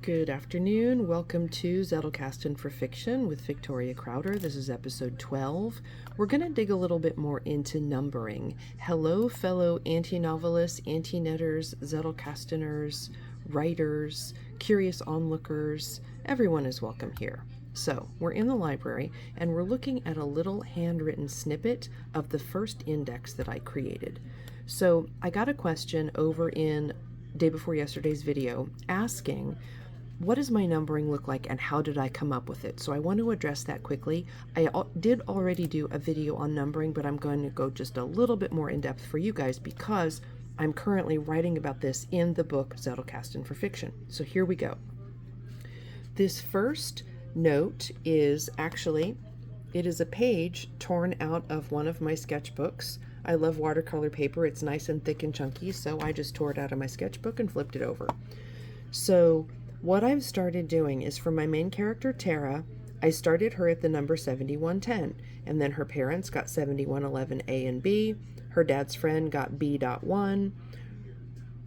Good afternoon. Welcome to Zettelkasten for Fiction with Victoria Crowder. This is episode 12. We're going to dig a little bit more into numbering. Hello, fellow anti-novelists, anti-netters, Zettelkasteners, writers, curious onlookers. Everyone is welcome here. So, we're in the library, and we're looking at a little handwritten snippet of the first index that I created. So, I got a question over in day before yesterday's video asking, what does my numbering look like and how did I come up with it? So I want to address that quickly. I did already do a video on numbering, but I'm going to go just a little bit more in depth for you guys because I'm currently writing about this in the book Zettelkasten for Fiction. So here we go. This first note is actually, it is a page torn out of one of my sketchbooks. I love watercolor paper. It's nice and thick and chunky, so I just tore it out of my sketchbook and flipped it over. So what I've started doing is for my main character, Tara, I started her at the number 7110, and then her parents got 7111 A and B, her dad's friend got B.1,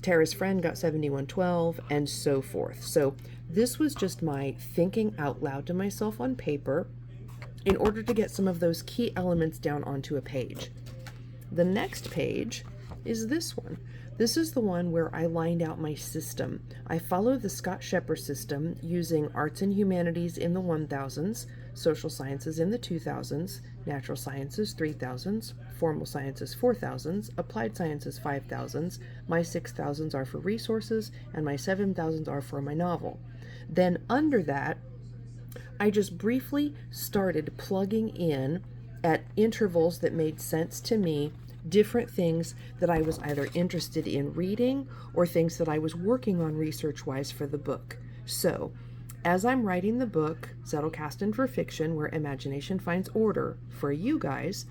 Tara's friend got 7112, and so forth. So this was just my thinking out loud to myself on paper in order to get some of those key elements down onto a page. The next page is this one. This is the one where I lined out my system. I follow the Scott Scheper system using arts and humanities in the 1000s, social sciences in the 2000s, natural sciences 3000s, formal sciences 4000s, applied sciences 5000s. My 6000s are for resources, and my 7000s are for my novel. Then under that, I just briefly started plugging in at intervals that made sense to me different things that I was either interested in reading or things that I was working on research-wise for the book. So, as I'm writing the book, Zettelkasten for Fiction, where imagination finds order, for you guys,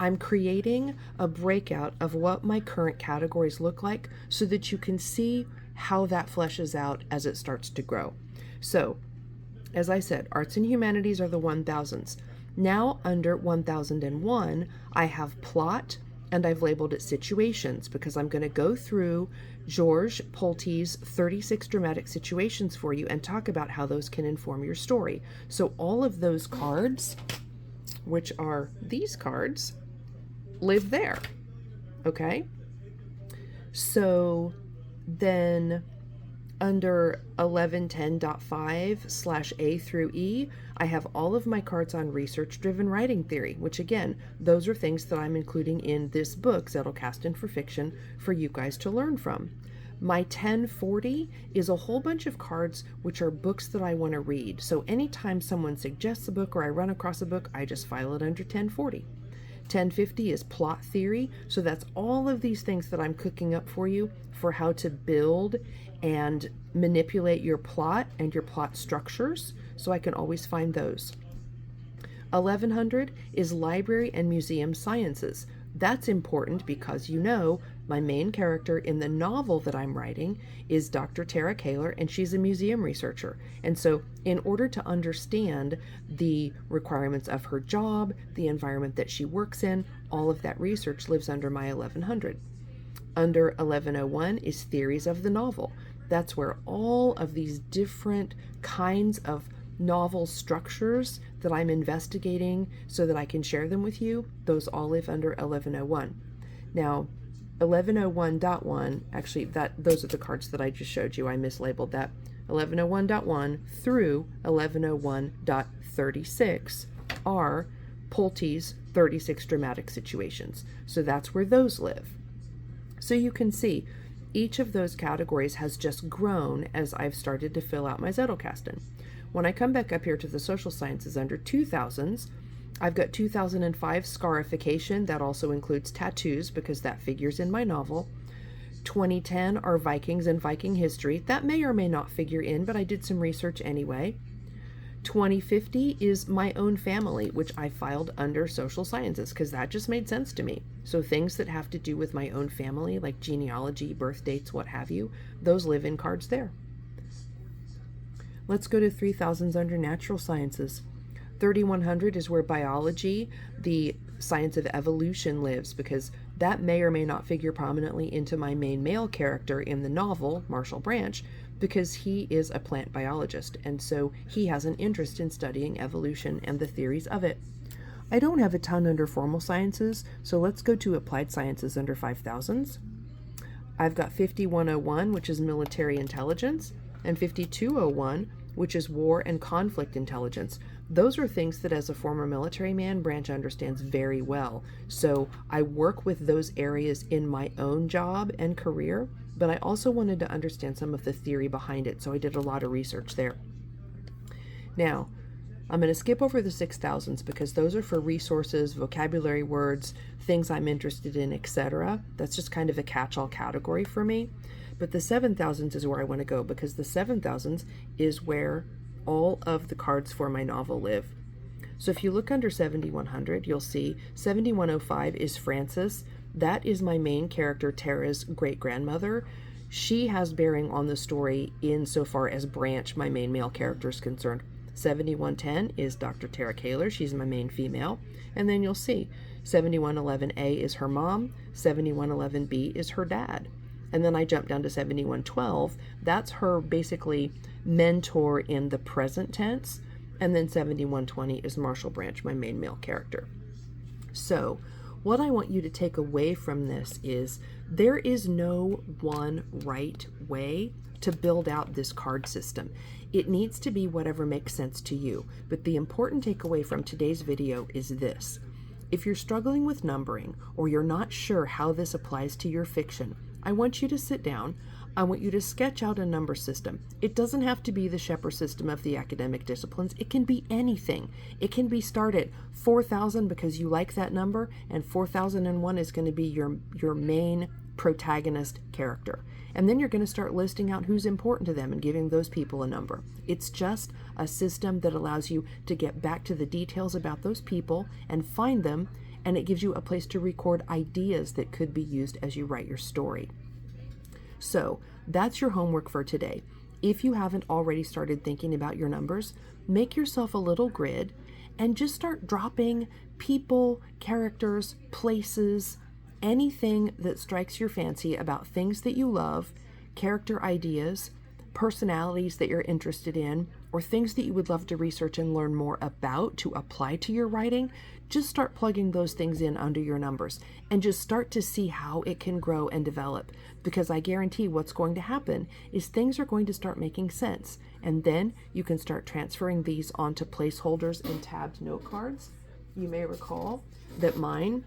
I'm creating a breakout of what my current categories look like so that you can see how that fleshes out as it starts to grow. So, as I said, arts and humanities are the 1000s. Now, under 1001, I have plot, and I've labeled it situations because I'm going to go through George Pulte's 36 dramatic situations for you and talk about how those can inform your story. So all of those cards, which are these cards, live there. Okay? So then under 1110.5/A through E, I have all of my cards on research-driven writing theory, which again, those are things that I'm including in this book, Zettelkasten for Fiction, for you guys to learn from. My 1040 is a whole bunch of cards which are books that I want to read. So anytime someone suggests a book or I run across a book, I just file it under 1040. 1050 is plot theory, so that's all of these things that I'm cooking up for you for how to build and manipulate your plot and your plot structures, so I can always find those. 1100 is library and museum sciences. That's important because you know my main character in the novel that I'm writing is Dr. Tara Kaler, and she's a museum researcher. And so in order to understand the requirements of her job, the environment that she works in, all of that research lives under my 1100. Under 1101 is theories of the novel. That's where all of these different kinds of novel structures that I'm investigating so that I can share them with you, those all live under 1101. Now, 1101.1, actually those are the cards that I just showed you. I mislabeled that. 1101.1 through 1101.36 are Pulte's 36 dramatic situations. So that's where those live. So you can see each of those categories has just grown as I've started to fill out my Zettelkasten. When I come back up here to the social sciences under 2000s, I've got 2005 scarification. That also includes tattoos because that figures in my novel. 2010 are Vikings and Viking history. That may or may not figure in, but I did some research anyway. 2050 is my own family, which I filed under social sciences because that just made sense to me. So things that have to do with my own family, like genealogy, birth dates, what have you, those live in cards there. Let's go to 3000s under natural sciences. 3100 is where biology, the science of evolution, lives because that may or may not figure prominently into my main male character in the novel, Marshall Branch, because he is a plant biologist, and so he has an interest in studying evolution and the theories of it. I don't have a ton under formal sciences, so let's go to applied sciences under 5000s. I've got 5101, which is military intelligence, and 5201, which is war and conflict intelligence. Those are things that as a former military man, Branch understands very well. So I work with those areas in my own job and career, but I also wanted to understand some of the theory behind it, so I did a lot of research there. Now, I'm going to skip over the 6000s because those are for resources, vocabulary words, things I'm interested in, etc. That's just kind of a catch-all category for me. But the 7000s is where I want to go, because the 7000s is where all of the cards for my novel live. So if you look under 7100, you'll see 7105 is Frances. That is my main character, Tara's great-grandmother. She has bearing on the story insofar as Branch, my main male character, is concerned. 7110 is Dr. Tara Kaler. She's my main female. And then you'll see 7111A is her mom. 7111B is her dad. And then I jump down to 7112. That's her basically mentor in the present tense. And then 7120 is Marshall Branch, my main male character. So what I want you to take away from this is there is no one right way to build out this card system. It needs to be whatever makes sense to you. But the important takeaway from today's video is this. If you're struggling with numbering or you're not sure how this applies to your fiction, I want you to sit down. I want you to sketch out a number system. It doesn't have to be the Scheper system of the academic disciplines. It can be anything. It can be start at 4000 because you like that number, and 4001 is going to be your main protagonist character. And then you're going to start listing out who's important to them and giving those people a number. It's just a system that allows you to get back to the details about those people and find them, and it gives you a place to record ideas that could be used as you write your story. So that's your homework for today. If you haven't already started thinking about your numbers, make yourself a little grid and just start dropping people, characters, places, anything that strikes your fancy about things that you love, character ideas, personalities that you're interested in, or things that you would love to research and learn more about to apply to your writing. Just start plugging those things in under your numbers and just start to see how it can grow and develop, because I guarantee what's going to happen is things are going to start making sense, and then you can start transferring these onto placeholders and tabbed note cards. You may recall that mine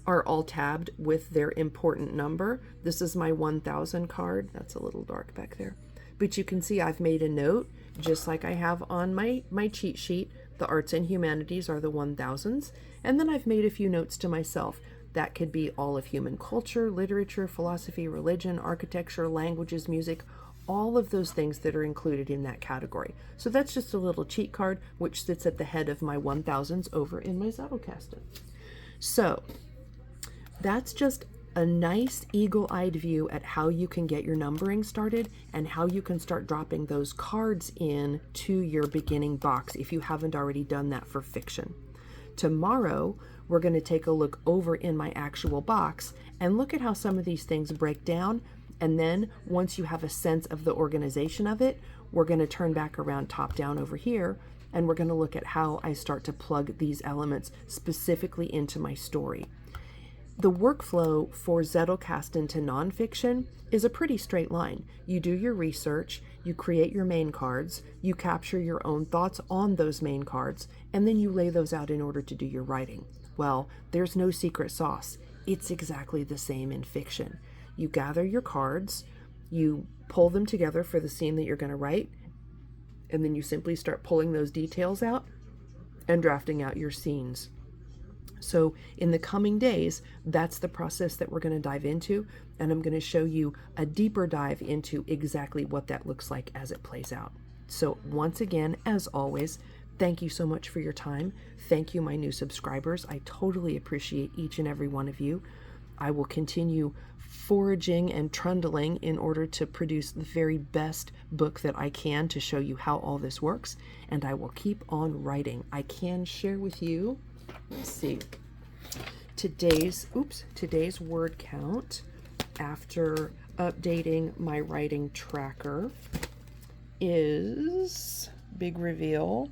are all tabbed with their important number. This is my 1000 card. That's a little dark back there. But you can see I've made a note, just like I have on my cheat sheet. The arts and humanities are the 1000s. And then I've made a few notes to myself. That could be all of human culture, literature, philosophy, religion, architecture, languages, music, all of those things that are included in that category. So that's just a little cheat card, which sits at the head of my 1000s over in my Zettelkasten. So that's just a nice eagle-eyed view at how you can get your numbering started and how you can start dropping those cards in to your beginning box if you haven't already done that for fiction. Tomorrow, we're going to take a look over in my actual box and look at how some of these things break down. And then once you have a sense of the organization of it, we're going to turn back around top down over here, and we're going to look at how I start to plug these elements specifically into my story. The workflow for Zettelkasten to nonfiction is a pretty straight line. You do your research, you create your main cards, you capture your own thoughts on those main cards, and then you lay those out in order to do your writing. Well, there's no secret sauce. It's exactly the same in fiction. You gather your cards, you pull them together for the scene that you're going to write, and then you simply start pulling those details out and drafting out your scenes. So in the coming days, that's the process that we're going to dive into, and I'm going to show you a deeper dive into exactly what that looks like as it plays out. So once again, as always, thank you so much for your time. Thank you, my new subscribers. I totally appreciate each and every one of you. I will continue foraging and trundling in order to produce the very best book that I can to show you how all this works, and I will keep on writing. I can share with you, let's see, today's word count after updating my writing tracker is, big reveal,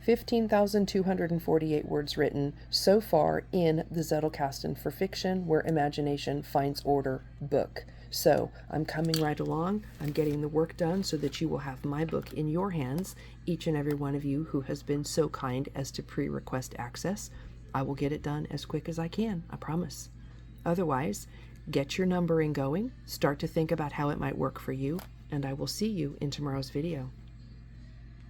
15,248 words written so far in the Zettelkasten for Fiction Where Imagination Finds Order book. So I'm coming right along. I'm getting the work done so that you will have my book in your hands, each and every one of you who has been so kind as to pre-request access. I will get it done as quick as I can, I promise. Otherwise, get your numbering going, start to think about how it might work for you, and I will see you in tomorrow's video.